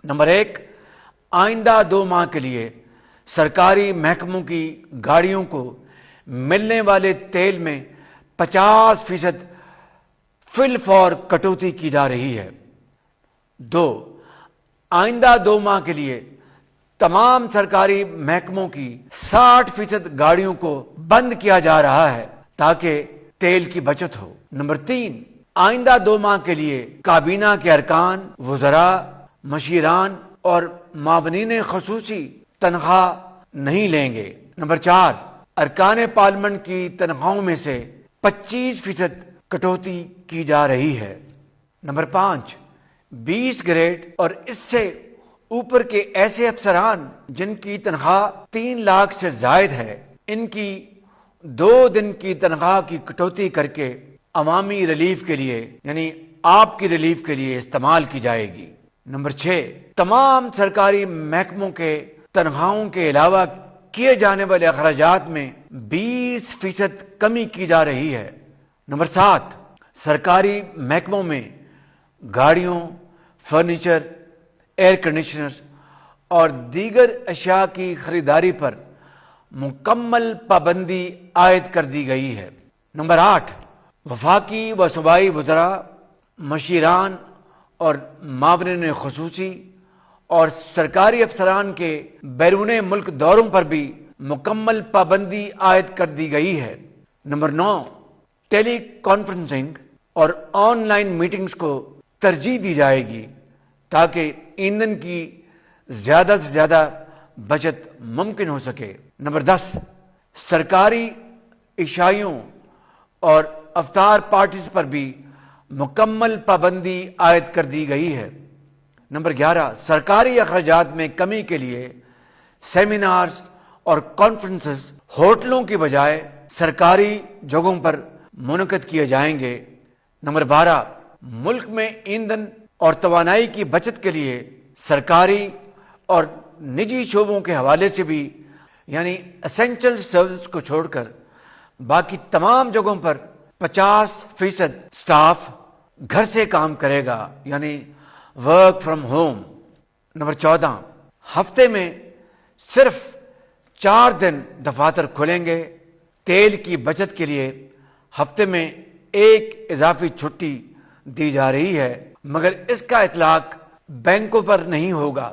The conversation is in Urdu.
نمبر 1، آئندہ 2 ماہ کے لیے سرکاری محکموں کی گاڑیوں کو ملنے والے تیل میں 50% فی الفور کٹوتی کی جا رہی ہے۔ 2، آئندہ 2 ماہ کے لیے تمام سرکاری محکموں کی 60% گاڑیوں کو بند کیا جا رہا ہے تاکہ تیل کی بچت ہو۔ نمبر 3، آئندہ 2 ماہ کے لیے کابینہ کے ارکان، وزراء، مشیران اور معاونین خصوصی تنخواہ نہیں لیں گے۔ نمبر 4، ارکان پارلیمنٹ کی تنخواہوں میں سے 25% کٹوتی کی جا رہی ہے۔ نمبر 5، 20 گریڈ اور اس سے اوپر کے ایسے افسران جن کی تنخواہ 3 لاکھ سے زائد ہے، ان کی 2 دن کی تنخواہ کی کٹوتی کر کے عوامی ریلیف کے لیے، یعنی آپ کی ریلیف کے لیے استعمال کی جائے گی۔ نمبر 6، تمام سرکاری محکموں کے تنخواہوں کے علاوہ کیے جانے والے اخراجات میں 20% کمی کی جا رہی ہے۔ نمبر 7، سرکاری محکموں میں گاڑیوں، فرنیچر، ایئر کنڈیشنر اور دیگر اشیاء کی خریداری پر مکمل پابندی عائد کر دی گئی ہے۔ نمبر 8، وفاقی و صوبائی وزراء، مشیران اور معاونین خصوصی اور سرکاری افسران کے بیرون ملک دوروں پر بھی مکمل پابندی عائد کر دی گئی ہے۔ نمبر 9، ٹیلی کانفرنسنگ اور آن لائن میٹنگز کو ترجیح دی جائے گی تاکہ ایندھن کی زیادہ سے زیادہ بچت ممکن ہو سکے۔ نمبر 10، سرکاری عشائیوں اور افطار پارٹیز پر بھی مکمل پابندی عائد کر دی گئی ہے۔ نمبر 11، سرکاری اخراجات میں کمی کے لیے سیمینارز اور کانفرنسز ہوٹلوں کی بجائے سرکاری جگہوں پر منعقد کیے جائیں گے۔ نمبر 12، ملک میں ایندھن اور توانائی کی بچت کے لیے سرکاری اور نجی شعبوں کے حوالے سے بھی، یعنی اسینشل سروس کو چھوڑ کر باقی تمام جگہوں پر 50% سٹاف گھر سے کام کرے گا، یعنی ورک فرام ہوم۔ نمبر 14، ہفتے میں صرف 4 دن دفاتر کھلیں گے۔ تیل کی بچت کے لیے ہفتے میں 1 اضافی چھٹی دی جا رہی ہے، مگر اس کا اطلاق بینکوں پر نہیں ہوگا۔